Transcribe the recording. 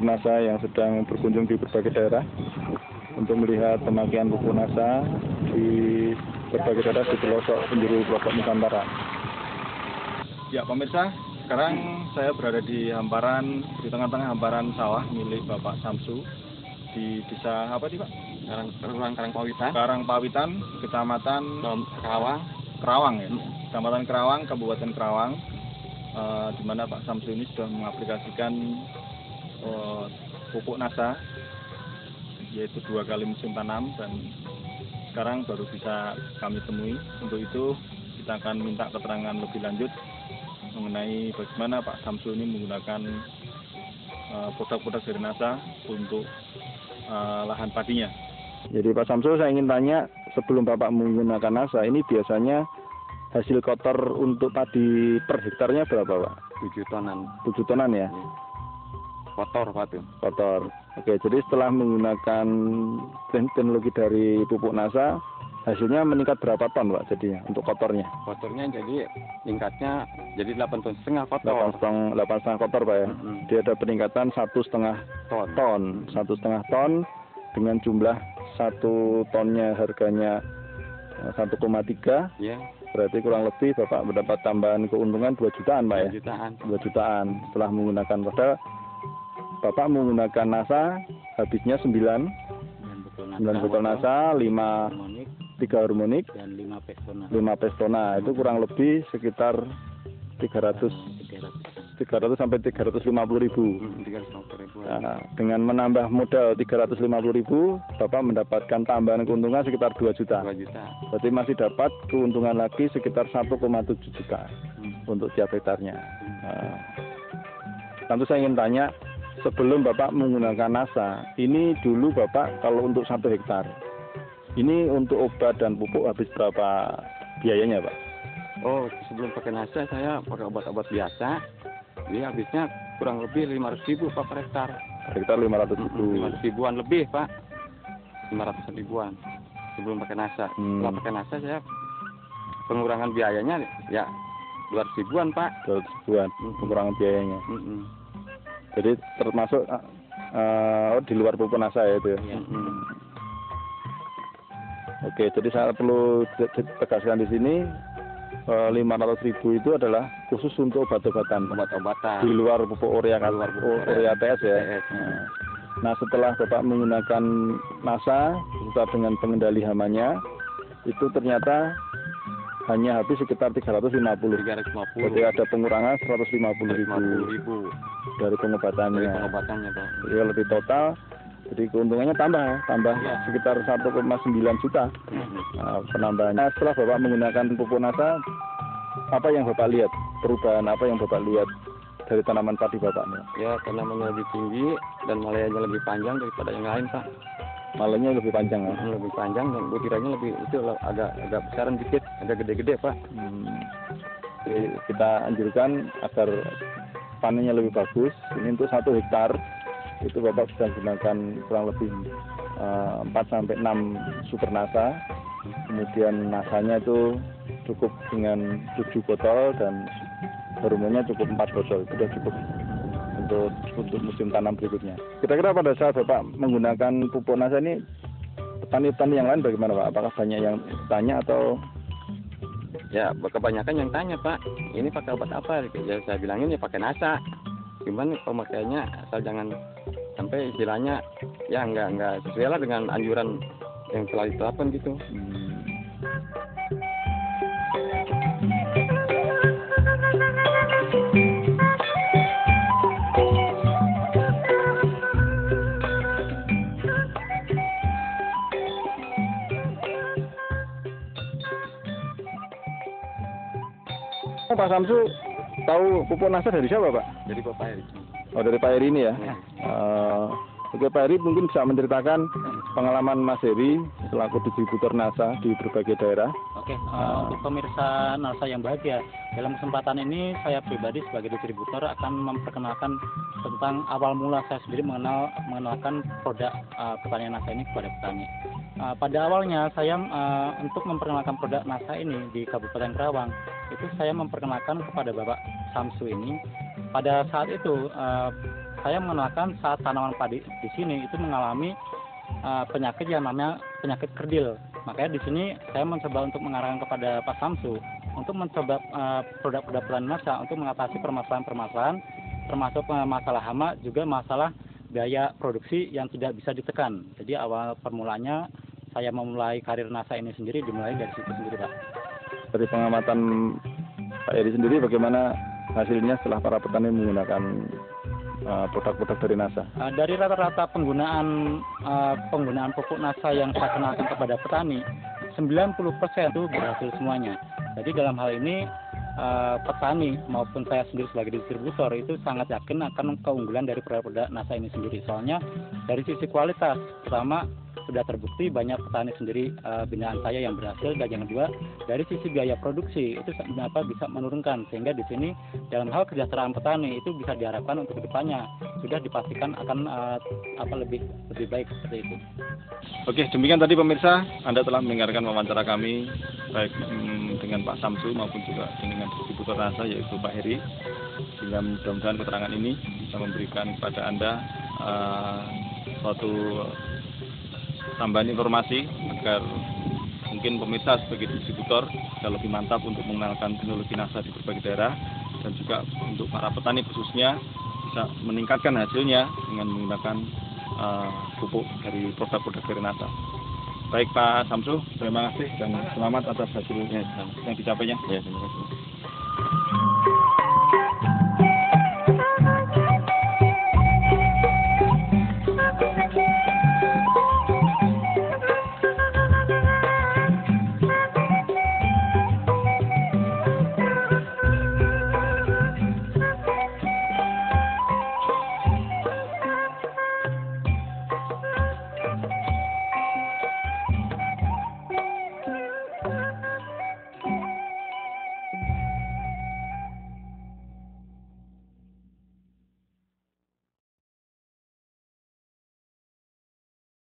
NASA yang sedang berkunjung di berbagai daerah untuk melihat pemakaian pupuk NASA di berbagai daerah di pelosok penjuru pelosok Nusantara. Ya pemirsa, sekarang saya berada di tengah-tengah hamparan sawah milik Bapak Samsu di desa apa nih Pak? Karangpawitan, Kecamatan Kerawang ya. Kecamatan Kerawang, Kabupaten Kerawang, di mana Pak Samsu ini sudah mengaplikasikan pupuk NASA, yaitu 2 kali musim tanam, dan sekarang baru bisa kami temui. Untuk itu kita akan minta keterangan lebih lanjut mengenai bagaimana Pak Samsu ini menggunakan produk-produk dari NASA untuk lahan padinya. Jadi Pak Samsu, saya ingin tanya, sebelum Bapak menggunakan NASA ini biasanya hasil kotor untuk padi per hektarnya berapa Pak? 7 tonan. 7 tonan ya? Kotor Pak tuh. Kotor. Oke, jadi setelah menggunakan teknologi dari pupuk NASA, hasilnya meningkat berapa ton Pak jadinya untuk kotornya? Kotornya jadi tingkatnya jadi 8,5 ton kotor. 8,5 kotor Pak ya? Dia ada peningkatan 1,5 ton. 1,5 ton dengan jumlah 1 tonnya harganya 1,3. Ya. Berarti kurang lebih Bapak mendapat tambahan keuntungan 2 jutaan Pak ya? 2 jutaan setelah menggunakan produk. Bapak menggunakan NASA habisnya 9 botol NASA, 3 harmonik, dan 5 pestona. 5 pestona. Itu kurang lebih sekitar 300 sampai 350 ribu. 350 ribu. Nah, dengan menambah modal 350 ribu, Bapak mendapatkan tambahan keuntungan sekitar 2 juta. 2 juta. Berarti masih dapat keuntungan lagi sekitar 1,7 juta untuk tiap hektarnya. Nah, tentu saya ingin tanya, sebelum Bapak menggunakan NASA, ini dulu Bapak kalau untuk 1 hektar, ini untuk obat dan pupuk habis berapa biayanya Pak? Oh, sebelum pakai NASA saya pakai obat-obat biasa. Jadi habisnya kurang lebih 500 ribu Pak per hektar. Hektar 500 ribu. 500 ribuan lebih Pak. 500 ribuan sebelum pakai NASA. Setelah pakai NASA saya pengurangan biayanya ya 200 ribuan Pak. 200 ribuan pengurangan biayanya. Jadi termasuk di luar pupuk NASA ya itu ya. Oke, jadi saya perlu tegaskan di sini 500 ribu itu adalah khusus untuk obat-obatan di luar pupuk urea TS ya. Nah, setelah Bapak menggunakan NASA serta dengan pengendali hamanya, itu ternyata hanya habis sekitar 350. Jadi ada pengurangan 150 ribu dari pengobatannya. Pak. Ya, lebih total. Jadi keuntungannya tambah sekitar 1,9 juta penambahannya. Setelah Bapak menggunakan pupuk NASA, apa yang Bapak lihat? Perubahan apa yang Bapak lihat dari tanaman padi Bapaknya? Ya, tanamannya lebih tinggi dan malainya lebih panjang daripada yang lain Pak. Malainya lebih panjang ya? Lebih panjang dan butirannya lebih itu agak besaran dikit, agak gede-gede Pak. Jadi kita anjurkan agar panennya lebih bagus. Ini untuk 1 hektar itu Bapak sudah gunakan kurang lebih 4 sampai 6 super NASA. Kemudian NASA-nya itu cukup dengan 7 botol dan hormonnya cukup 4 botol. Itu sudah cukup untuk musim tanam berikutnya. Kira-kira pada saat Bapak menggunakan pupuk NASA ini, petani-petani yang lain bagaimana Pak? Apakah banyak yang tanya atau? Ya, kebanyakan yang tanya Pak, ini pakai obat apa? Ya saya bilangin ya pakai NASA. Cuman pemakaiannya asal jangan sampai istilahnya ya nggak sesuai lah dengan anjuran yang telah ditetapkan gitu. Pak Samsu tahu pupuk NASA dari siapa Pak? Dari Bapak Eri. Oh, dari Pak Eri ini ya. Oke, Pak Eri mungkin bisa menceritakan pengalaman Mas Eri selaku distributor NASA di berbagai daerah. Oke, untuk pemirsa NASA yang bahagia, dalam kesempatan ini saya pribadi sebagai distributor akan memperkenalkan tentang awal mula saya sendiri mengenalkan produk pertanian NASA ini kepada petani. Pada awalnya saya untuk memperkenalkan produk NASA ini di Kabupaten Kerawang, itu saya memperkenalkan kepada Bapak Samsu ini. Pada saat itu saya mengenalkan saat tanaman padi di sini itu mengalami penyakit yang namanya penyakit kerdil. Makanya di sini saya mencoba untuk mengarahkan kepada Pak Samsu untuk mencoba produk-produk Petanasa untuk mengatasi permasalahan-permasalahan, termasuk masalah hama, juga masalah biaya produksi yang tidak bisa ditekan. Jadi awal permulanya saya memulai karir NASA ini sendiri dimulai dari situ sendiri, Pak. Dari pengamatan Pak Eri sendiri, bagaimana hasilnya setelah para petani menggunakan produk-produk dari NASA? Dari rata-rata penggunaan pupuk NASA yang saya kenalkan kepada petani, 90% itu berhasil semuanya. Jadi dalam hal ini petani maupun saya sendiri sebagai distributor itu sangat yakin akan keunggulan dari produk NASA ini sendiri. Soalnya dari sisi kualitas, pertama sudah terbukti banyak petani sendiri binaan saya yang berhasil, dan yang kedua dari sisi biaya produksi itu bisa menurunkan, sehingga di sini dalam hal kesejahteraan petani itu bisa diharapkan untuk kedepannya sudah dipastikan akan lebih baik seperti itu. Oke, demikian tadi pemirsa, Anda telah mendengarkan wawancara kami baik dengan Pak Samsu maupun juga dengan distributor NASA yaitu Pak Heri. Sehingga mudah-mudahan keterangan ini bisa memberikan kepada Anda suatu tambahan informasi agar mungkin pemirsa sebagai distributor bisa lebih mantap untuk mengenalkan teknologi NASA di berbagai daerah, dan juga untuk para petani khususnya bisa meningkatkan hasilnya dengan menggunakan pupuk dari produk-produk dari NASA. Baik Pak Samsu, terima kasih dan selamat atas hasilnya yang dicapainya. Ya, terima kasih.